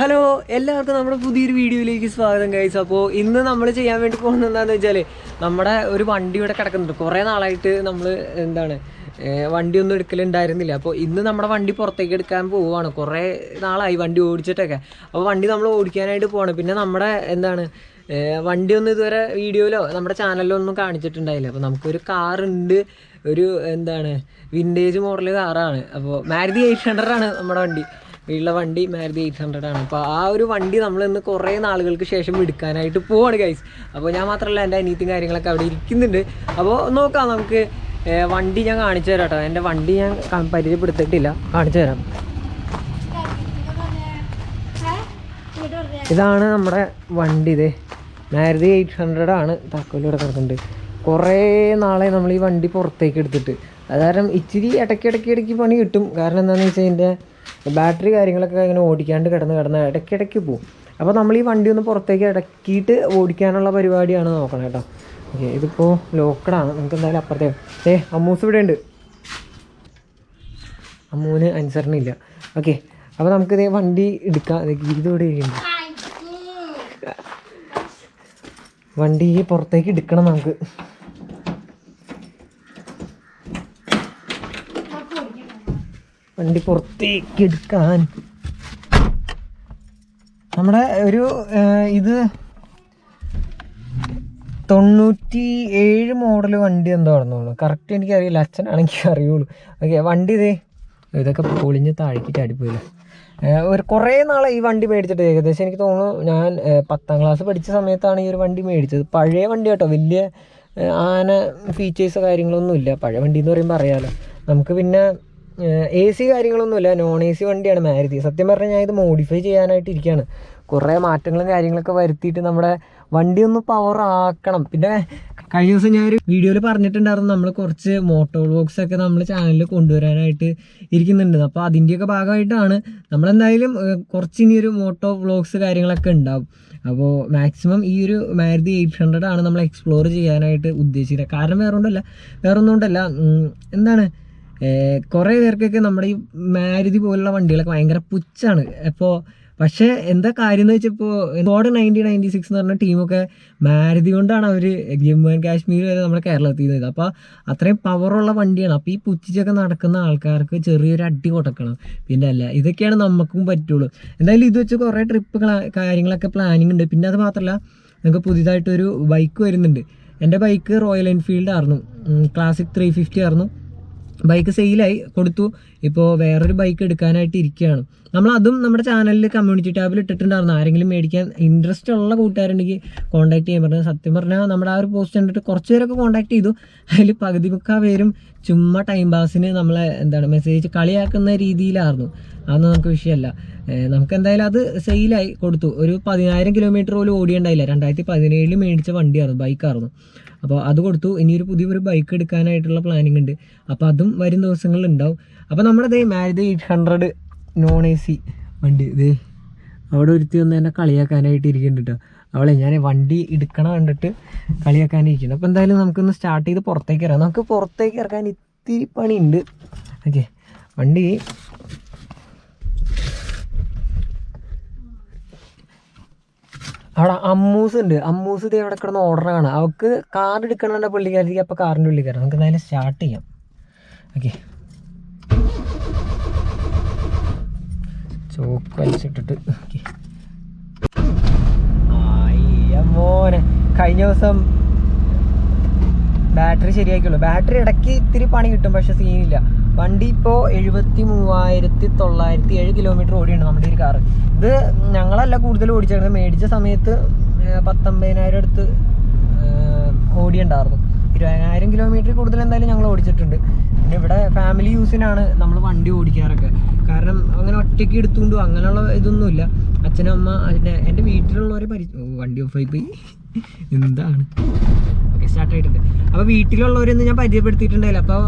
Hello എല്ലാവർക്കും നമ്മുടെ പുതിയൊരു വീഡിയോയിലേക്ക് സ്വാഗതം ഗൈസ്. അപ്പോൾ ഇന്ന് നമ്മൾ ചെയ്യാൻ വേണ്ടി പോകുന്നത് എന്താണെന്ന് വെച്ചാൽ നമ്മുടെ ഒരു വണ്ടി ഇവിടെ കിടക്കുന്നുണ്ട്. കുറേ നാളായിട്ട് നമ്മൾ വണ്ടിയൊന്നും എടുക്കലുണ്ടായിരുന്നില്ല. അപ്പോൾ ഇന്ന് നമ്മുടെ വണ്ടി പുറത്തേക്ക് എടുക്കാൻ പോവുകയാണ്. കുറേ നാളായി വണ്ടി ഓടിച്ചിട്ടൊക്കെ. അപ്പോൾ വണ്ടി നമ്മൾ ഓടിക്കാനായിട്ട് പോവാണ്. പിന്നെ നമ്മുടെ വണ്ടിയൊന്നും ഇതുവരെ വീഡിയോയിലോ നമ്മുടെ ചാനലിലോ ഒന്നും കാണിച്ചിട്ടുണ്ടായില്ല. അപ്പോൾ നമുക്കൊരു കാറുണ്ട്, ഒരു വിൻറ്റേജ് മോഡൽ കാറാണ്. അപ്പോൾ മാരുതി 800 ആണ് നമ്മുടെ വീട്ടിലെ വണ്ടി. മാരുതി 800 ആണ്. അപ്പോൾ ആ ഒരു വണ്ടി നമ്മൾ ഇന്ന് കുറേ നാളുകൾക്ക് ശേഷം എടുക്കാനായിട്ട് പോവാണ് ഗൈസ്. അപ്പോൾ ഞാൻ മാത്രമല്ല, എൻ്റെ അനിയത്തിയും കാര്യങ്ങളൊക്കെ അവിടെ ഇരിക്കുന്നുണ്ട്. അപ്പോൾ നോക്കാം, നമുക്ക് വണ്ടി ഞാൻ കാണിച്ചു തരാം കേട്ടോ. എൻ്റെ വണ്ടി ഞാൻ പരിചയപ്പെടുത്തിയിട്ടില്ല, കാണിച്ചു തരാം. ഇതാണ് നമ്മുടെ വണ്ടി. ഇതേ മാരുതി 800 ആണ്. താക്കോലിവിടെ കിടക്കുന്നുണ്ട്. കുറേ നാളെ നമ്മൾ ഈ വണ്ടി പുറത്തേക്ക് എടുത്തിട്ട്, അത് കാരണം ഇച്ചിരി ഇടയ്ക്ക് പണി കിട്ടും. കാരണം എന്താണെന്ന് വെച്ചാൽ ഇതിൻ്റെ ബാറ്ററി കാര്യങ്ങളൊക്കെ ഇങ്ങനെ ഓടിക്കാണ്ട് കിടന്ന് ഇടയ്ക്കിടയ്ക്ക് പോകും. അപ്പോൾ നമ്മൾ ഈ വണ്ടി ഒന്ന് പുറത്തേക്ക് ഇടക്കിയിട്ട് ഓടിക്കാനുള്ള പരിപാടിയാണ് നോക്കണം കേട്ടോ. ഓക്കെ, ഇതിപ്പോൾ ലോക്കഡാണ്. നമുക്ക് എന്തായാലും അപ്പുറത്തെ അമ്മൂസ് ഇവിടെ ഉണ്ട്. അമ്മൂന് അനുസരണയില്ല. ഓക്കെ, അപ്പോൾ നമുക്കിത് വണ്ടി എടുക്കാം. ഇതോടെ ഇരിക്കുന്നുണ്ട്. വണ്ടി പുറത്തേക്ക് എടുക്കണം നമുക്ക്. വണ്ടി പുറത്തേക്ക് എടുക്കാൻ നമ്മുടെ ഇത് 97 മോഡൽ വണ്ടി എന്തോ ആണെന്ന് കറക്റ്റ് എനിക്കറിയില്ല. അച്ഛനാണെങ്കിൽ അറിയുള്ളൂ. ഓക്കെ, വണ്ടി ഇതൊക്കെ പൊളിഞ്ഞ് താഴേക്ക് ചാടിപ്പോയില്ല. കുറേ നാളെ ഈ വണ്ടി മേടിച്ചിട്ട്, ഏകദേശം എനിക്ക് തോന്നുന്നു ഞാൻ 10ാം ക്ലാസ് പഠിച്ച സമയത്താണ് ഈ ഒരു വണ്ടി മേടിച്ചത്. പഴയ വണ്ടി കേട്ടോ, വലിയ ഫീച്ചേഴ്സ് കാര്യങ്ങളൊന്നും ഇല്ല. പഴയ വണ്ടി എന്ന് പറയുമ്പോൾ അറിയാമല്ലോ നമുക്ക്. പിന്നെ AC കാര്യങ്ങളൊന്നുമില്ല, നോൺ AC വണ്ടിയാണ് മാരുതി. സത്യം പറഞ്ഞാൽ ഞാൻ ഇത് മോഡിഫൈ ചെയ്യാനായിട്ട് ഇരിക്കുകയാണ്. കുറേ മാറ്റങ്ങളും കാര്യങ്ങളൊക്കെ വരുത്തിയിട്ട് നമ്മുടെ വണ്ടി ഒന്ന് പവർ ആക്കണം. പിന്നെ കഴിഞ്ഞ ദിവസം ഞാനൊരു വീഡിയോയിൽ പറഞ്ഞിട്ടുണ്ടായിരുന്നു, നമ്മൾ കുറച്ച് മോട്ടോ വ്ലോഗ്സ് ഒക്കെ നമ്മൾ ചാനലിൽ കൊണ്ടുവരാനായിട്ട് ഇരിക്കുന്നുണ്ട്. അപ്പോൾ അതിൻ്റെയൊക്കെ ഭാഗമായിട്ടാണ് നമ്മളെന്തായാലും കുറച്ച് ഇനിയൊരു മോട്ടോ വ്ലോഗ്സ് കാര്യങ്ങളൊക്കെ ഉണ്ടാവും. അപ്പോൾ മാക്സിമം ഈ ഒരു മാരുതി 800 ആണ് നമ്മൾ എക്സ്പ്ലോർ ചെയ്യാനായിട്ട് ഉദ്ദേശിക്കുന്നത്. കാരണം വേറൊന്നും കൊണ്ടല്ല, കുറേ പേർക്കൊക്കെ നമ്മുടെ ഈ മാരുതി പോലുള്ള വണ്ടികളൊക്കെ ഭയങ്കര പുച്ഛാണ്. അപ്പോൾ പക്ഷേ എന്താ കാര്യം എന്ന് വെച്ചപ്പോൾ Ford 9096 എന്ന് പറഞ്ഞ ടീമൊക്കെ മാരുതി കൊണ്ടാണ് അവർ ജമ്മു ആൻഡ് കാശ്മീർ വരെ നമ്മുടെ കേരളത്തിൽ നിന്ന്. അപ്പോൾ അത്രയും പവറുള്ള വണ്ടിയാണ്. അപ്പോൾ ഈ പുച്ഛിച്ചൊക്കെ നടക്കുന്ന ആൾക്കാർക്ക് ചെറിയൊരു അടി കൊടുക്കണം. പിന്നെ അല്ല, ഇതൊക്കെയാണ് നമുക്കും പറ്റുള്ളൂ. എന്തായാലും ഇത് വെച്ച് കുറേ ട്രിപ്പ് കാര്യങ്ങളൊക്കെ പ്ലാനിങ് ഉണ്ട്. പിന്നെ അത് മാത്രമല്ല, നമുക്ക് പുതിയതായിട്ടൊരു ബൈക്ക് വരുന്നുണ്ട്. എൻ്റെ ബൈക്ക് റോയൽ എൻഫീൽഡ് ആയിരുന്നു, ക്ലാസിക് 350 ആയിരുന്നു. ബൈക്ക് സെയിലായി കൊടുത്തു. ഇപ്പോൾ വേറൊരു ബൈക്ക് എടുക്കാനായിട്ട് ഇരിക്കുകയാണ്. നമ്മളതും നമ്മുടെ ചാനലിൽ കമ്മ്യൂണിറ്റി ടാബിൽ ഇട്ടിട്ടുണ്ടായിരുന്നു. ആരെങ്കിലും മേടിക്കാൻ ഇൻട്രസ്റ്റ് ഉള്ള കൂട്ടുകാരുണ്ടെങ്കിൽ കോൺടാക്ട് ചെയ്യാൻ പറഞ്ഞത്. സത്യം പറഞ്ഞാൽ നമ്മുടെ ആ ഒരു പോസ്റ്റ് കണ്ടിട്ട് കുറച്ച് പേരൊക്കെ കോൺടാക്ട് ചെയ്തു. അതിൽ പകുതി മുക്കാൽ പേരും ചുമ്മാ ടൈം പാസിന് നമ്മളെ മെസ്സേജ് കളിയാക്കുന്ന രീതിയിലായിരുന്നു. അതൊന്നും നമുക്ക് വിഷയമല്ല. നമുക്ക് എന്തായാലും അത് സെയിലായി കൊടുത്തു. ഒരു 10,000 കിലോമീറ്റർ പോലും ഓടിയുണ്ടായില്ല. 2017 മേടിച്ച വണ്ടിയായിരുന്നു, ബൈക്കായിരുന്നു. അപ്പോൾ അത് കൊടുത്തു. ഇനിയൊരു പുതിയൊരു ബൈക്ക് എടുക്കാനായിട്ടുള്ള പ്ലാനിങ് ഉണ്ട്. അപ്പോൾ അതും വരും ദിവസങ്ങളിൽ ഉണ്ടാവും. അപ്പോൾ നമ്മുടെ മാരുതി 800 നോൺ AC വണ്ടി അവിടെ ഒരുത്തി വന്ന് എന്നെ കളിയാക്കാനായിട്ട് ഇരിക്കുന്നുണ്ട് കേട്ടോ. ഞാൻ വണ്ടി എടുക്കണം കണ്ടിട്ട് കളിയാക്കാനിരിക്കുന്നു. അപ്പോൾ എന്തായാലും നമുക്കൊന്ന് സ്റ്റാർട്ട് ചെയ്ത് പുറത്തേക്ക് ഇറങ്ങാം. നമുക്ക് പുറത്തേക്ക് ഇറക്കാൻ ഇത്തിരി പണിയുണ്ട്. ഓക്കെ, വണ്ടി അവിടെ അമ്മൂസ് ഉണ്ട്. അമ്മൂസ് ഇത് അവിടെ കിടന്ന് ഓർഡറാണ്. അവൾക്ക് കാർ എടുക്കണ പുള്ളിക്കാരിക്ക്. അപ്പോൾ കാറിൻ്റെ ഉള്ളിൽ കയറാം. നമുക്ക് എന്തായാലും സ്റ്റാർട്ട് ചെയ്യാം. Okay, chalk വലിച്ചിട്ടിട്ട്. ഓക്കെ, മോനെ കഴിഞ്ഞ ദിവസം ബാറ്ററി ശരിയാക്കിയുള്ളൂ. ബാറ്ററി ഇടയ്ക്ക് ഇത്തിരി പണി കിട്ടും, പക്ഷെ സീനില്ല. വണ്ടി ഇപ്പോൾ 73,907 കിലോമീറ്റർ ഓടിയുണ്ട് നമ്മുടെ ഒരു കാറ്. ഇത് ഞങ്ങളല്ല കൂടുതൽ ഓടിച്ചേക്കുന്നത്. മേടിച്ച സമയത്ത് 19,000 അടുത്ത് ഓടിയുണ്ടായിരുന്നു. 20,000 കിലോമീറ്റർ കൂടുതൽ എന്തായാലും ഞങ്ങൾ ഓടിച്ചിട്ടുണ്ട്. പിന്നെ ഇവിടെ ഫാമിലി യൂസിനാണ് നമ്മൾ വണ്ടി ഓടിക്കാറൊക്കെ. കാരണം അങ്ങനെ ഒറ്റയ്ക്ക് എടുത്തുകൊണ്ടു അങ്ങനെയുള്ള ഇതൊന്നുമില്ല. അച്ഛനും അമ്മ എൻ്റെ വീട്ടിലുള്ളവരെ വണ്ടി ഓഫായി പോയി. എന്താണ്? ഓക്കെ, സ്റ്റാർട്ടായിട്ടുണ്ട്. അപ്പോൾ വീട്ടിലുള്ളവരൊന്നും ഞാൻ പരിചയപ്പെടുത്തിയിട്ടുണ്ടായില്ല. അപ്പോൾ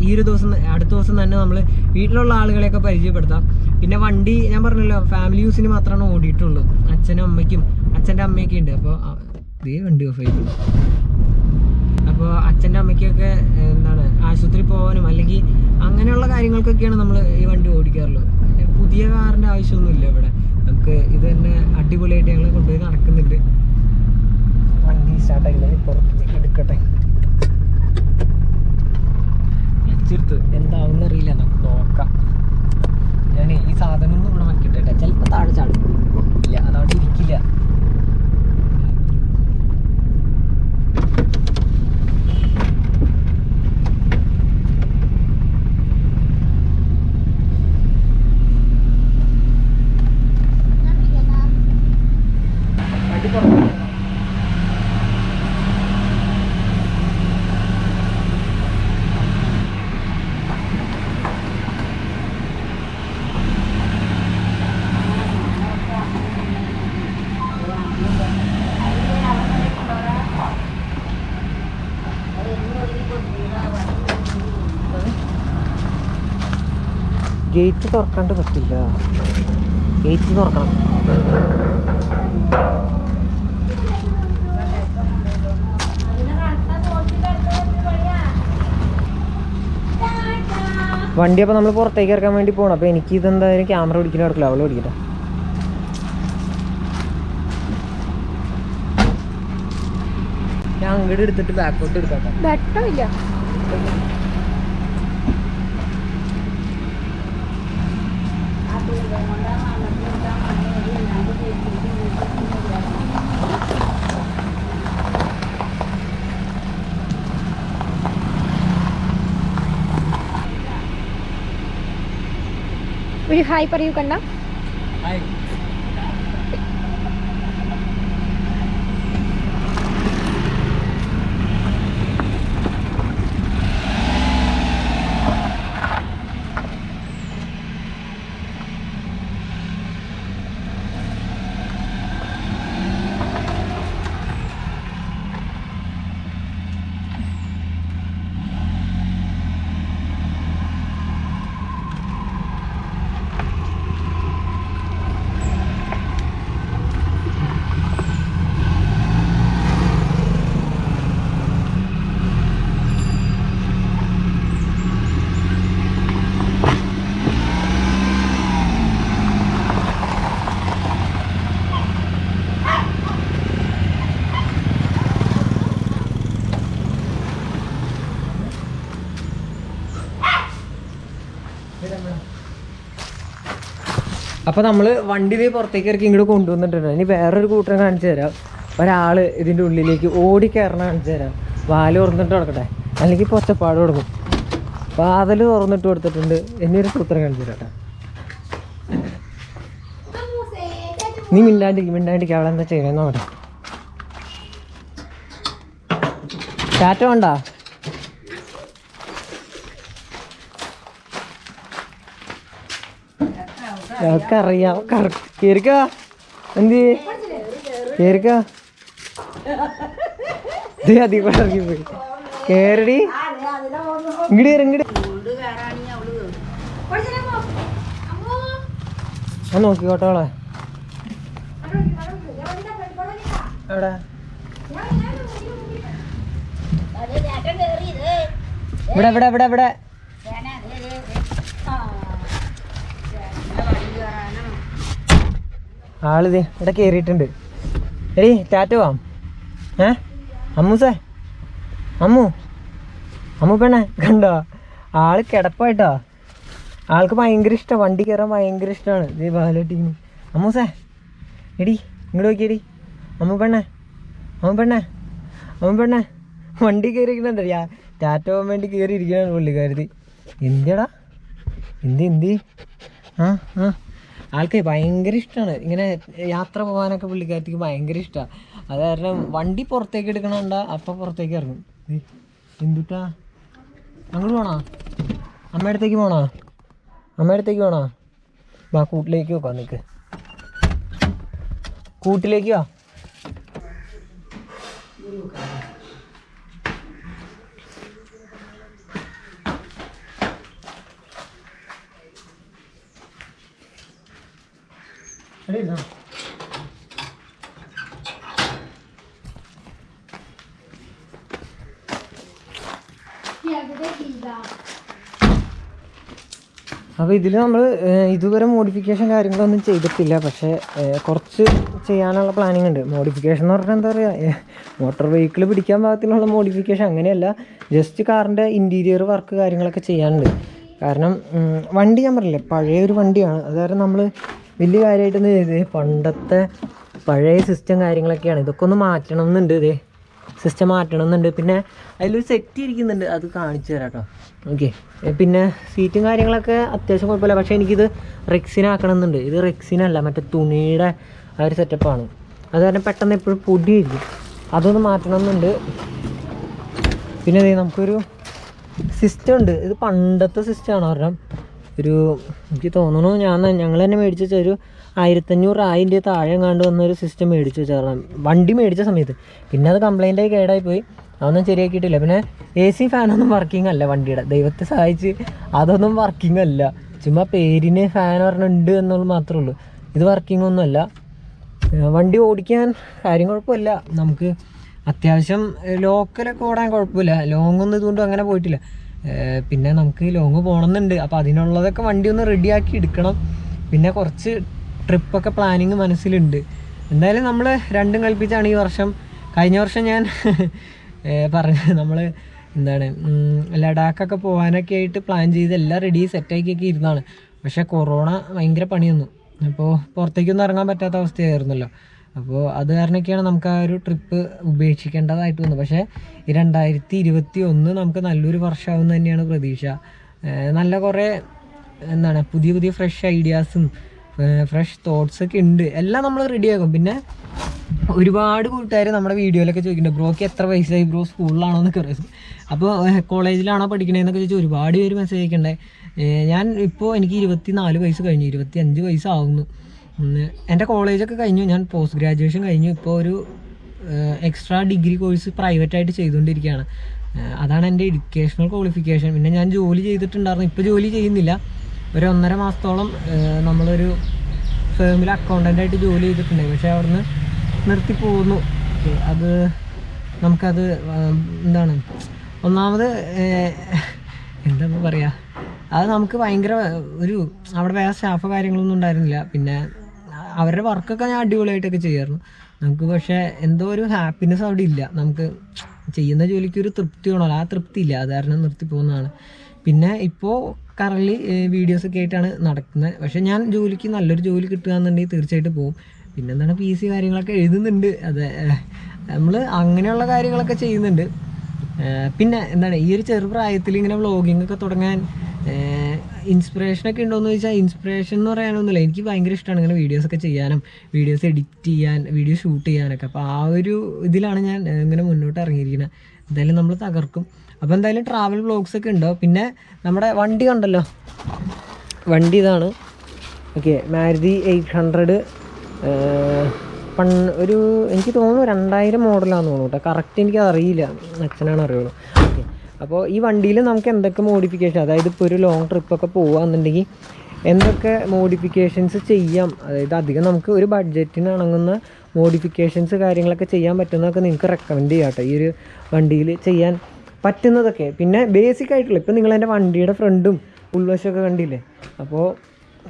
ഈ ഒരു ദിവസം, അടുത്ത ദിവസം തന്നെ നമ്മൾ വീട്ടിലുള്ള ആളുകളെയൊക്കെ പരിചയപ്പെടുത്താം. പിന്നെ വണ്ടി ഞാൻ പറഞ്ഞല്ലോ, ഫാമിലി യൂസിന് മാത്രമാണ് ഓടിയിട്ടുള്ളൂ. അച്ഛനും അമ്മയ്ക്കും അച്ഛൻ്റെ അമ്മയൊക്കെ ഉണ്ട്. അപ്പോൾ വണ്ടി ഓഫായി പോയി. അപ്പോൾ അച്ഛൻ്റെ അമ്മയ്ക്കൊക്കെ ആശുപത്രി പോകാനും അല്ലെങ്കിൽ അങ്ങനെയുള്ള കാര്യങ്ങൾക്കൊക്കെയാണ് നമ്മൾ ഈ വണ്ടി ഓടിക്കാറുള്ളത്. പിന്നെ പുതിയ കാറിൻ്റെ ആവശ്യമൊന്നുമില്ല ഇവിടെ. നമുക്ക് ഇത് തന്നെ അടിപൊളിയായിട്ട് ഞങ്ങൾ കൊണ്ടുപോയി നടക്കുന്നുണ്ട്. വണ്ടി സ്റ്റാർട്ടായില്ല, പുറത്തേക്ക് എടുക്കട്ടെ. ക്ലച്ചെടുത്ത് എന്താവുന്ന അറിയില്ല, നമുക്ക് നോക്കാം. ഞാൻ ഈ സാധനം ഒന്നും ഇവിടെ വയ്ക്കട്ടെ, ചിലപ്പോൾ താഴെ ചാടും. ഇല്ല, അതവിടെ ഇരിക്കില്ല. ഗേറ്റ് തുറക്കാണ്ട് പറ്റില്ല, ഗേറ്റ് തുറക്കണം. വണ്ടി അപ്പോൾ നമ്മൾ പുറത്തേക്ക് ഇറക്കാൻ വേണ്ടി പോകണം. അപ്പോൾ എനിക്ക് ഇതെന്തായാലും ക്യാമറ പിടിക്കൽ നടക്കില്ല, അവള് പിടിക്കട്ടെ. ഞാൻ അങ്ങോട്ട് എടുത്തിട്ട് ബാക്കോട്ട് എടുക്കാം. വെട്ടമില്ല. ഒരു ഹായ് പറയൂ കണ്ണ. അപ്പോൾ നമ്മൾ വണ്ടി പുറത്തേക്ക് ഇറക്കി ഇങ്ങോട്ട് കൊണ്ടുവന്നിട്ടുണ്ട്. ഇനി വേറൊരു കൂട്ടം കാണിച്ചു തരാം. ഒരാൾ ഇതിൻ്റെ ഉള്ളിലേക്ക് ഓടിക്കയറണം കാണിച്ചു തരാം. വാല് തുറന്നിട്ട് കൊടുക്കട്ടെ, അല്ലെങ്കിൽ പൊച്ചപ്പാട് കൊടുക്കും. വാതിൽ തുറന്നിട്ട് കൊടുത്തിട്ടുണ്ട്. ഇനിയൊരു സൂത്രം കാണിച്ചു തരാം. നീ മിണ്ടാണ്ടിരിക്കും അവളെ എന്താ ചെയ്യണമെന്ന് നോക്കട്ടെ. ടാറ്റ വേണ്ട. അറിയാം. കേറിക്കാ, എന്ത് കേറിക്കാ. അധികം ഇറങ്ങി പോയി. കേറടി, ഇങ്ങോട്ട് ഞാൻ നോക്കിക്കോട്ടോളെ. എവിടെ ഇവിടെ ഇവിടെ ഇവിടെ ഇവിടെ ആളിത് ഇവിടെ കയറിയിട്ടുണ്ട്. എടീ ടാറ്റ പോവാം. അമ്മൂസേ, അമ്മു പെണ്ണേ കണ്ടോ, ആള് കിടപ്പായിട്ടോ. ആൾക്ക് ഭയങ്കര ഇഷ്ടമാണ്, വണ്ടി കയറാൻ ഭയങ്കര ഇഷ്ടമാണ്. ഇത് ബാലോട്ടിന്. അമ്മൂസേ എടി ഇങ്ങോട്ട് നോക്കിയടി. അമ്മു പെണ്ണേ വണ്ടി കയറിയിരിക്കണെന്തറിയാ, ടാറ്റ പോകാൻ വേണ്ടി കയറി ഇരിക്കണ പുള്ളിക്കാരത്തി. എന്തിയടാ എന്തി ആൾക്ക് ഭയങ്കര ഇഷ്ടമാണ് ഇങ്ങനെ യാത്ര പോകാനൊക്കെ. പുള്ളിക്കാരത്തിക്ക് ഭയങ്കര ഇഷ്ടമാണ്. അത് കാരണം വണ്ടി പുറത്തേക്ക് എടുക്കണണ്ട അപ്പം പുറത്തേക്ക് ഇറങ്ങും. എന്തുട്ടാ അങ്ങോട്ട് പോണോ? അമ്മയടുത്തേക്ക് പോണോ? വാ കൂട്ടിലേക്ക് വെക്കാം. നിൽക്ക്, കൂട്ടിലേക്ക് വാ. അപ്പോൾ ഇതിൽ നമ്മൾ ഇതുവരെ മോഡിഫിക്കേഷൻ കാര്യങ്ങളൊന്നും ചെയ്തിട്ടില്ല. പക്ഷേ കുറച്ച് ചെയ്യാനുള്ള പ്ലാനിങ് ഉണ്ട്. മോഡിഫിക്കേഷൻ എന്ന് പറഞ്ഞാൽ എന്താ പറയുക, മോട്ടോർ വെഹിക്കിൾ പിടിക്കാൻ പാകത്തിനുള്ള മോഡിഫിക്കേഷൻ അങ്ങനെയല്ല, ജസ്റ്റ് കാറിൻ്റെ ഇൻറ്റീരിയർ വർക്ക് കാര്യങ്ങളൊക്കെ ചെയ്യാനുണ്ട്. കാരണം വണ്ടി ഞാൻ പറഞ്ഞില്ലേ പഴയൊരു വണ്ടിയാണ്. അത് കാരണം നമ്മൾ വലിയ കാര്യമായിട്ടൊന്നും ചെയ്ത് പണ്ടത്തെ പഴയ സിസ്റ്റം കാര്യങ്ങളൊക്കെയാണ്. ഇതൊക്കെ ഒന്ന് മാറ്റണം എന്നുണ്ട്. ഇതേ സിസ്റ്റം മാറ്റണം എന്നുണ്ട്. പിന്നെ അതിലൊരു സെറ്റ് ഇരിക്കുന്നുണ്ട്, അത് കാണിച്ചു തരാം കേട്ടോ. ഓക്കെ, പിന്നെ സീറ്റും കാര്യങ്ങളൊക്കെ അത്യാവശ്യം കുഴപ്പമില്ല. പക്ഷേ എനിക്കിത് റെക്സിനാക്കണം എന്നുണ്ട്. ഇത് റെക്സിനല്ല, മറ്റേ തുണിയുടെ ആ ഒരു സെറ്റപ്പാണ്. അത് കാരണം പെട്ടെന്ന് എപ്പോഴും പൊടിയായിരിക്കും. അതൊന്ന് മാറ്റണം എന്നുണ്ട്. പിന്നെ നമുക്കൊരു സിസ്റ്റം ഉണ്ട്. ഇത് പണ്ടത്തെ സിസ്റ്റമാണ്. കാരണം എനിക്ക് തോന്നുന്നു ഞങ്ങൾ തന്നെ മേടിച്ച് വെച്ചാൽ ഒരു 1500 താഴെ എങ്ങാണ്ട് വന്നൊരു സിസ്റ്റം മേടിച്ച് വെച്ചാൽ വണ്ടി മേടിച്ച സമയത്ത്. പിന്നെ അത് കംപ്ലൈൻ്റായി കേടായിപ്പോയി, അതൊന്നും ശരിയാക്കിയിട്ടില്ല. പിന്നെ AC ഫാനൊന്നും വർക്കിംഗ് അല്ല വണ്ടിയുടെ, ദൈവത്തെ സഹായിച്ച് അതൊന്നും വർക്കിംഗ് അല്ല. ചുമ്മാ പേരിന് ഫാൻ പറഞ്ഞിട്ടുണ്ട് എന്നുള്ളത് മാത്രമേ ഉള്ളൂ. ഇത് വർക്കിംഗ് ഒന്നുമല്ല. വണ്ടി ഓടിക്കാൻ കാര്യം കുഴപ്പമില്ല. നമുക്ക് അത്യാവശ്യം ലോക്കലൊക്കെ ഓടാൻ കുഴപ്പമില്ല. ലോങ്ങൊന്നും ഇതുകൊണ്ടും അങ്ങനെ പോയിട്ടില്ല. പിന്നെ നമുക്ക് ലോങ് പോകണമെന്നുണ്ട്. അപ്പോൾ അതിനുള്ളതൊക്കെ വണ്ടി ഒന്ന് റെഡിയാക്കി എടുക്കണം. പിന്നെ കുറച്ച് ട്രിപ്പൊക്കെ പ്ലാനിങ് മനസ്സിലുണ്ട്. എന്തായാലും നമ്മൾ രണ്ടും കൽപ്പിച്ചാണ് ഈ വർഷം. കഴിഞ്ഞ വർഷം ഞാൻ നമ്മൾ ലഡാക്കൊക്കെ പോകാനൊക്കെ ആയിട്ട് പ്ലാൻ ചെയ്ത് എല്ലാം റെഡി സെറ്റാക്കിയൊക്കെ ഇരുന്നതാണ്. പക്ഷേ കൊറോണ ഭയങ്കര പണി തന്നു. അപ്പോൾ പുറത്തേക്കൊന്നും ഇറങ്ങാൻ പറ്റാത്ത അവസ്ഥയായിരുന്നല്ലോ. അപ്പോൾ അത് കാരണമൊക്കെയാണ് നമുക്ക് ആ ഒരു ട്രിപ്പ് ഉപേക്ഷിക്കേണ്ടതായിട്ട് വന്നത്. പക്ഷേ ഈ 2021 നമുക്ക് നല്ലൊരു വർഷമാകുമെന്ന് തന്നെയാണ് പ്രതീക്ഷ. നല്ല കുറേ പുതിയ ഫ്രഷ് ഐഡിയാസും ഫ്രഷ് തോട്ട്സൊക്കെ ഉണ്ട്. എല്ലാം നമ്മൾ റെഡിയാക്കും. പിന്നെ ഒരുപാട് കൂട്ടുകാർ നമ്മുടെ വീഡിയോയിലൊക്കെ ചോദിക്കുന്നുണ്ട്, ബ്രോക്ക് എത്ര വയസ്സായി, ബ്രോ സ്കൂളിലാണോ എന്നൊക്കെ അറിയാം. അപ്പോൾ കോളേജിലാണോ പഠിക്കണേന്നൊക്കെ ചോദിച്ചാൽ ഒരുപാട് പേര് മെസ്സേജ് അയക്കണ്ടേ. എനിക്ക് 24 വയസ്സ് കഴിഞ്ഞു, 25 വയസ്സാവുന്നു. എൻ്റെ കോളേജൊക്കെ കഴിഞ്ഞു, ഞാൻ പോസ്റ്റ് ഗ്രാജുവേഷൻ കഴിഞ്ഞു. ഇപ്പോൾ ഒരു എക്സ്ട്രാ ഡിഗ്രി കോഴ്സ് പ്രൈവറ്റായിട്ട് ചെയ്തുകൊണ്ടിരിക്കുകയാണ്. അതാണ് എൻ്റെ എഡ്യൂക്കേഷണൽ ക്വാളിഫിക്കേഷൻ. പിന്നെ ഞാൻ ജോലി ചെയ്തിട്ടുണ്ടായിരുന്നു, ഇപ്പോൾ ജോലി ചെയ്യുന്നില്ല. ഒരു 1.5 മാസത്തോളം നമ്മളൊരു ഫേമിൽ അക്കൗണ്ടൻ്റായിട്ട് ജോലി ചെയ്തിട്ടുണ്ടായി. പക്ഷേ അവിടുന്ന് നിർത്തി പോകുന്നു. അത് നമുക്കത് ഒന്നാമത് എന്താ പറയുക, അത് നമുക്ക് ഭയങ്കര അവിടെ വേറെ സ്റ്റാഫ് കാര്യങ്ങളൊന്നും ഉണ്ടായിരുന്നില്ല. പിന്നെ അവരുടെ വർക്കൊക്കെ ഞാൻ അടിപൊളിയായിട്ടൊക്കെ ചെയ്യായിരുന്നു നമുക്ക്. പക്ഷേ എന്തോ ഒരു ഹാപ്പിനെസ് അവിടെ ഇല്ല. നമുക്ക് ചെയ്യുന്ന ജോലിക്ക് ഒരു തൃപ്തി വേണമല്ലോ, ആ തൃപ്തി ഇല്ല. അത് കാരണം നിർത്തി പോകുന്നതാണ്. പിന്നെ ഇപ്പോൾ കറൻലി വീഡിയോസൊക്കെ ആയിട്ടാണ് നടക്കുന്നത്. പക്ഷേ ഞാൻ ജോലിക്ക് നല്ലൊരു ജോലി കിട്ടുകയെന്നുണ്ടെങ്കിൽ തീർച്ചയായിട്ടും പോകും. പിന്നെ PC കാര്യങ്ങളൊക്കെ എഴുതുന്നുണ്ട്. അതെ, നമ്മൾ അങ്ങനെയുള്ള കാര്യങ്ങളൊക്കെ ചെയ്യുന്നുണ്ട്. പിന്നെ ഈ ഒരു ചെറുപ്രായത്തിൽ ഇങ്ങനെ വ്ളോഗിങ് ഒക്കെ തുടങ്ങാൻ ഇൻസ്പിറേഷനൊക്കെ ഉണ്ടോയെന്ന് ചോദിച്ചാൽ ഇൻസ്പിറേഷൻ എന്ന് പറയാനൊന്നുമില്ല. എനിക്ക് ഭയങ്കര ഇഷ്ടമാണ് ഇങ്ങനെ വീഡിയോസൊക്കെ ചെയ്യാനും വീഡിയോസ് എഡിറ്റ് ചെയ്യാൻ, വീഡിയോ ഷൂട്ട് ചെയ്യാനൊക്കെ. അപ്പോൾ ആ ഒരു ഇതിലാണ് ഞാൻ ഇങ്ങനെ മുന്നോട്ട് ഇറങ്ങിയിരിക്കുന്നത്. എന്തായാലും നമ്മൾ തകർക്കും. അപ്പോൾ എന്തായാലും ട്രാവൽ വ്ളോഗ്സൊക്കെ ഉണ്ടോ. പിന്നെ നമ്മുടെ വണ്ടി കണ്ടല്ലോ, വണ്ടി ഇതാണ്. ഓക്കെ, മാരുതി 800 എനിക്ക് തോന്നുന്നു 2000 മോഡലാണെന്ന് തോന്നുന്നു കേട്ടോ. കറക്റ്റ് എനിക്കത് അറിയില്ല, അച്ഛനാണ് അറിയുള്ളൂ. ഓക്കെ, അപ്പോൾ ഈ വണ്ടിയിൽ നമുക്ക് എന്തൊക്കെ മോഡിഫിക്കേഷൻ, അതായത് ഇപ്പോൾ ഒരു ലോങ് ട്രിപ്പൊക്കെ പോകുകയെന്നുണ്ടെങ്കിൽ എന്തൊക്കെ മോഡിഫിക്കേഷൻസ് ചെയ്യാം, അതായത് അധികം നമുക്ക് ഒരു ബഡ്ജറ്റിന് ഇണങ്ങുന്ന മോഡിഫിക്കേഷൻസ് കാര്യങ്ങളൊക്കെ ചെയ്യാൻ പറ്റുന്നതൊക്കെ നിങ്ങൾക്ക് റെക്കമെൻഡ് ചെയ്യാം കേട്ടോ. ഈ ഒരു വണ്ടിയിൽ ചെയ്യാൻ പറ്റുന്നതൊക്കെ. പിന്നെ ബേസിക് ആയിട്ടുള്ള, ഇപ്പോൾ നിങ്ങളെൻ്റെ വണ്ടിയുടെ ഫ്രണ്ടും ഉൾവശമൊക്കെ കണ്ടില്ലേ. അപ്പോൾ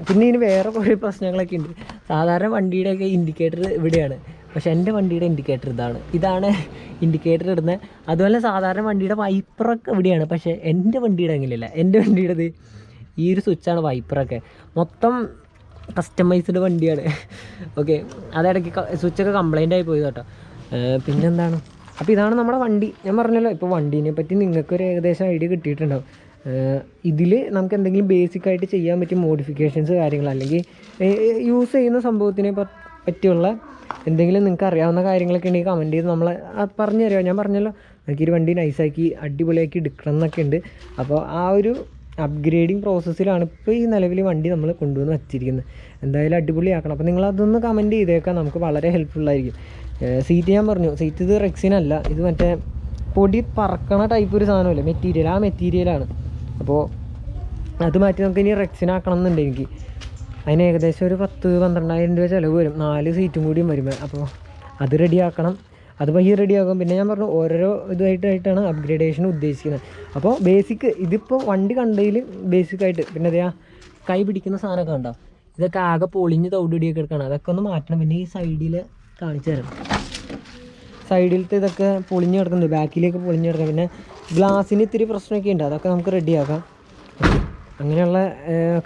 പിന്നെ ഇതിന് വേറെ കുറേ പ്രശ്നങ്ങളൊക്കെ ഉണ്ട്. സാധാരണ വണ്ടിയുടെയൊക്കെ ഇൻഡിക്കേറ്റർ ഇവിടെയാണ്, പക്ഷേ എൻ്റെ വണ്ടിയുടെ ഇൻഡിക്കേറ്റർ ഇതാണ് ഇൻഡിക്കേറ്റർ ഇടുന്നത്. അതുപോലെ സാധാരണ വണ്ടിയുടെ വൈപ്പറൊക്കെ ഇവിടെയാണ്, പക്ഷേ എൻ്റെ വണ്ടിയുടെ അങ്ങനെയല്ല. എൻ്റെ വണ്ടിയുടേത് ഈ ഒരു സ്വിച്ചാണ് വൈപ്പറൊക്കെ. മൊത്തം കസ്റ്റമൈസ്ഡ് വണ്ടിയാണ്. ഓക്കെ, അതിടയ്ക്ക് സ്വിച്ചൊക്കെ കംപ്ലൈൻ്റ് ആയി പോയി കേട്ടോ. പിന്നെന്താണ്, അപ്പോൾ ഇതാണ് നമ്മുടെ വണ്ടി. ഞാൻ പറഞ്ഞല്ലോ, ഇപ്പോൾ വണ്ടീനെ പറ്റി നിങ്ങൾക്കൊരു ഏകദേശം ഐഡിയ കിട്ടിയിട്ടുണ്ടാവും. ഇതിൽ നമുക്ക് എന്തെങ്കിലും ബേസിക്കായിട്ട് ചെയ്യാൻ പറ്റിയ മോഡിഫിക്കേഷൻസ് കാര്യങ്ങൾ, അല്ലെങ്കിൽ യൂസ് ചെയ്യുന്ന സംഭവത്തിനെ പറ്റിയുള്ള എന്തെങ്കിലും നിങ്ങൾക്ക് അറിയാവുന്ന കാര്യങ്ങളൊക്കെ ഉണ്ടെങ്കിൽ കമൻറ്റ് ചെയ്ത് നമ്മളെ പറഞ്ഞു തരുമോ. ഞാൻ പറഞ്ഞല്ലോ, എനിക്കൊരു വണ്ടി നൈസാക്കി അടിപൊളിയാക്കി എടുക്കണം എന്നൊക്കെ ഉണ്ട്. അപ്പോൾ ആ ഒരു അപ്ഗ്രേഡിങ് പ്രോസസ്സിലാണ് ഇപ്പോൾ ഈ നിലവിൽ വണ്ടി നമ്മൾ കൊണ്ടുവന്ന് വച്ചിരിക്കുന്നത്. എന്തായാലും അടിപൊളിയാക്കണം. അപ്പോൾ നിങ്ങളതൊന്ന് കമൻറ്റ് ചെയ്തേക്കാം, നമുക്ക് വളരെ ഹെൽപ്ഫുള്ളായിരിക്കും. സീറ്റ് ഞാൻ പറഞ്ഞു, സീറ്റ് ഇത് റെക്സിനല്ല, ഇത് മറ്റേ പൊടി പറക്കണ ടൈപ്പ് ഒരു സാധനമല്ലേ, മെറ്റീരിയൽ, ആ മെറ്റീരിയലാണ്. അപ്പോൾ അത് മാറ്റി നമുക്ക് ഇനി റെക്സിനാക്കണം എന്നുണ്ട് എനിക്ക്. അതിന് ഏകദേശം ഒരു 10-12,000 രൂപ ചിലവ് വരും, 4 സീറ്റും കൂടിയും വരുമ്പോൾ. അപ്പോൾ അത് റെഡിയാക്കണം, അത് പയ്യെ റെഡിയാക്കും. പിന്നെ ഞാൻ പറഞ്ഞു ഓരോ ഇതായിട്ടാണ് അപ്ഗ്രേഡേഷൻ ഉദ്ദേശിക്കുന്നത്. അപ്പോൾ ബേസിക് ഇതിപ്പോൾ വണ്ടി കണ്ടതിൽ ബേസിക്കായിട്ട്, പിന്നെ അതെയാ കൈ പിടിക്കുന്ന സാധനമൊക്കെ ഉണ്ടോ, ഇതൊക്കെ ആകെ പൊളിഞ്ഞ് തവിടിയൊക്കെ എടുക്കണം. അതൊക്കെ ഒന്ന് മാറ്റണം. പിന്നെ ഈ സൈഡിൽ കാണിച്ചു തരാം, സൈഡിലത്തെ ഇതൊക്കെ പൊളിഞ്ഞ് കിടക്കുന്നുണ്ട്, ബാക്കിലേക്ക് പൊളിഞ്ഞ് കിടക്കണം. പിന്നെ ഗ്ലാസ്സിന് ഇത്തിരി പ്രശ്നമൊക്കെ ഉണ്ട്, അതൊക്കെ നമുക്ക് റെഡിയാക്കാം. അങ്ങനെയുള്ള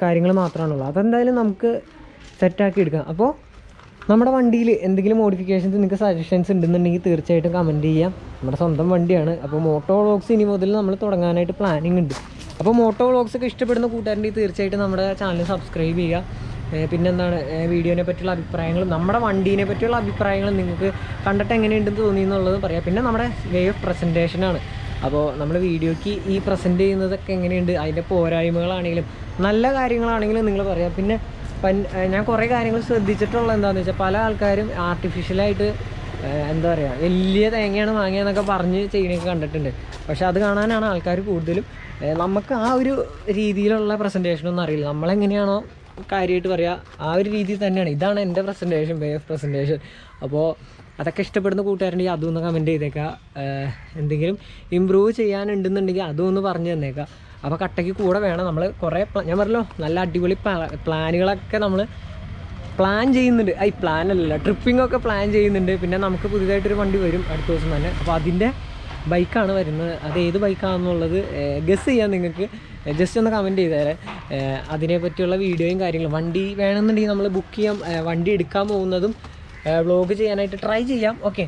കാര്യങ്ങൾ മാത്രമാണുള്ളൂ. അതെന്തായാലും നമുക്ക് സെറ്റാക്കി എടുക്കാം. അപ്പോൾ നമ്മുടെ വണ്ടിയിൽ എന്തെങ്കിലും മോഡിഫിക്കേഷൻസ് നിങ്ങൾക്ക് സജഷൻസ് ഉണ്ടെന്നുണ്ടെങ്കിൽ തീർച്ചയായിട്ടും കമൻറ്റ് ചെയ്യാം. നമ്മുടെ സ്വന്തം വണ്ടിയാണ്. അപ്പോൾ മോട്ടോ വ്ളോഗ്സ് ഇനി മുതൽ നമ്മൾ തുടങ്ങാനായിട്ട് പ്ലാനിങ് ഉണ്ട്. അപ്പോൾ മോട്ടോ വ്ളോഗ്സ് ഒക്കെ ഇഷ്ടപ്പെടുന്ന കൂട്ടുകാരുണ്ടെങ്കിൽ തീർച്ചയായിട്ടും നമ്മുടെ ചാനൽ സബ്സ്ക്രൈബ് ചെയ്യുക. പിന്നെന്താണ്, വീഡിയോനെ പറ്റിയുള്ള അഭിപ്രായങ്ങളും നമ്മുടെ വണ്ടീനെ പറ്റിയുള്ള അഭിപ്രായങ്ങളും നിങ്ങൾക്ക് കണ്ടിട്ട് എങ്ങനെയുണ്ടെന്ന് തോന്നിയെന്നുള്ളത് പറയാം. പിന്നെ നമ്മുടെ വേ ഓഫ് പ്രസൻറ്റേഷനാണ്. അപ്പോൾ നമ്മൾ വീഡിയോയ്ക്ക് ഈ പ്രസൻറ്റ് ചെയ്യുന്നതൊക്കെ എങ്ങനെയുണ്ട്, അതിൻ്റെ പോരായ്മകളാണെങ്കിലും നല്ല കാര്യങ്ങളാണെങ്കിലും നിങ്ങൾ പറയാം. പിന്നെ ഞാൻ കുറേ കാര്യങ്ങൾ ശ്രദ്ധിച്ചിട്ടുള്ള എന്താണെന്ന് വെച്ചാൽ, പല ആൾക്കാരും ആർട്ടിഫിഷ്യലായിട്ട് എന്താ പറയുക, വലിയ തേങ്ങയാണ് വാങ്ങിയെന്നൊക്കെ പറഞ്ഞ് ചെയ്യുന്നതൊക്കെ കണ്ടിട്ടുണ്ട്. പക്ഷെ അത് കാണാനാണ് ആൾക്കാർ കൂടുതലും. നമുക്ക് ആ ഒരു രീതിയിലുള്ള പ്രസൻറ്റേഷനൊന്നും അറിയില്ല. നമ്മളെങ്ങനെയാണോ കാര്യമായിട്ട് പറയുക ആ ഒരു രീതിയിൽ തന്നെയാണ്. ഇതാണ് എൻ്റെ പ്രസൻറ്റേഷൻ, വേ ഓഫ് പ്രസൻറ്റേഷൻ. അപ്പോൾ അതൊക്കെ ഇഷ്ടപ്പെടുന്ന കൂട്ടുകാരുണ്ടെങ്കിൽ അതും ഒന്ന് കമൻറ്റ് ചെയ്തേക്കാം. എന്തെങ്കിലും ഇമ്പ്രൂവ് ചെയ്യാനുണ്ടെന്നുണ്ടെങ്കിൽ അതും ഒന്ന് പറഞ്ഞു തന്നേക്കാം. അപ്പോൾ കട്ടയ്ക്ക് കൂടെ വേണം. നമ്മൾ കുറേ ഞാൻ പറഞ്ഞല്ലോ, നല്ല അടിപൊളി പ്ലാനുകളൊക്കെ നമ്മൾ പ്ലാൻ ചെയ്യുന്നുണ്ട്. പ്ലാനല്ല, ട്രിപ്പിങ്ങൊക്കെ പ്ലാൻ ചെയ്യുന്നുണ്ട്. പിന്നെ നമുക്ക് പുതിയതായിട്ടൊരു വണ്ടി വരും അടുത്ത ദിവസം തന്നെ. അപ്പോൾ അതിൻ്റെ ബൈക്കാണ് വരുന്നത്. അത് ഏത് ബൈക്കാണെന്നുള്ളത് ഗസ് ചെയ്യാൻ നിങ്ങൾക്ക് ജസ്റ്റ് ഒന്ന് കമൻറ്റ് ചെയ്തേരെ. അതിനെപ്പറ്റിയുള്ള വീഡിയോയും കാര്യങ്ങളും, വണ്ടി വേണമെന്നുണ്ടെങ്കിൽ നമ്മൾ ബുക്ക് ചെയ്യാം, വണ്ടി എടുക്കാൻ പോകുന്നതും വ്ളോഗ് ചെയ്യാനായിട്ട് ട്രൈ ചെയ്യാം. ഓക്കെ,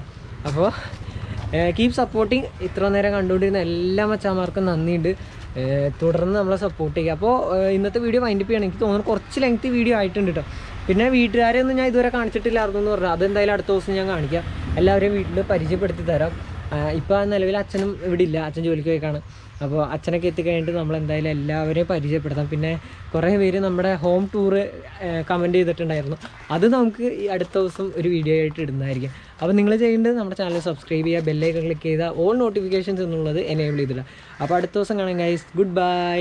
അപ്പോൾ കീപ് സപ്പോർട്ടിങ്. ഇത്ര നേരം കണ്ടുകൊണ്ടിരുന്ന എല്ലാ മച്ചാന്മാർക്കും നന്ദിയുണ്ട്. തുടർന്ന് നമ്മളെ സപ്പോർട്ട് ചെയ്യുക. അപ്പോൾ ഇന്നത്തെ വീഡിയോ വൈൻഡപ്പ് ചെയ്യണം. എനിക്ക് തോന്നുന്നു കുറച്ച് ലെങ്തി വീഡിയോ ആയിട്ടുണ്ട് കേട്ടോ. പിന്നെ വീട്ടുകാരെ ഒന്നും ഞാൻ ഇതുവരെ കാണിച്ചിട്ടില്ലായിരുന്നു എന്ന് പറഞ്ഞാൽ, അതെന്തായാലും അടുത്ത ദിവസം ഞാൻ കാണിക്കാം. എല്ലാവരെയും വീട്ടിൽ പരിചയപ്പെടുത്തി തരാം. ഇപ്പോൾ നിലവിൽ അച്ഛനും ഇവിടെ ഇല്ല, അച്ഛൻ ജോലിക്ക് പോയേക്കാണ്. അപ്പോൾ അച്ഛനൊക്കെ എത്തിക്കഴിഞ്ഞിട്ട് നമ്മളെന്തായാലും എല്ലാവരെയും പരിചയപ്പെടുത്താം. പിന്നെ കുറേ പേര് നമ്മുടെ ഹോം ടൂറ് കമൻറ്റ് ചെയ്തിട്ടുണ്ടായിരുന്നു. അത് നമുക്ക് ഈ അടുത്ത ദിവസം ഒരു വീഡിയോ ആയിട്ട് ഇടുന്നതായിരിക്കും. അപ്പോൾ നിങ്ങൾ ചെയ്യേണ്ടത് നമ്മുടെ ചാനൽ സബ്സ്ക്രൈബ് ചെയ്യുക, ബെല്ലൈക്കൺ ക്ലിക്ക് ചെയ്താൽ ഓൾ നോട്ടിഫിക്കേഷൻസ് എന്നുള്ളത് എനേബിൾ ചെയ്തിടുക. അപ്പോൾ അടുത്ത ദിവസം കാണാം ഗൈസ്. Good bye.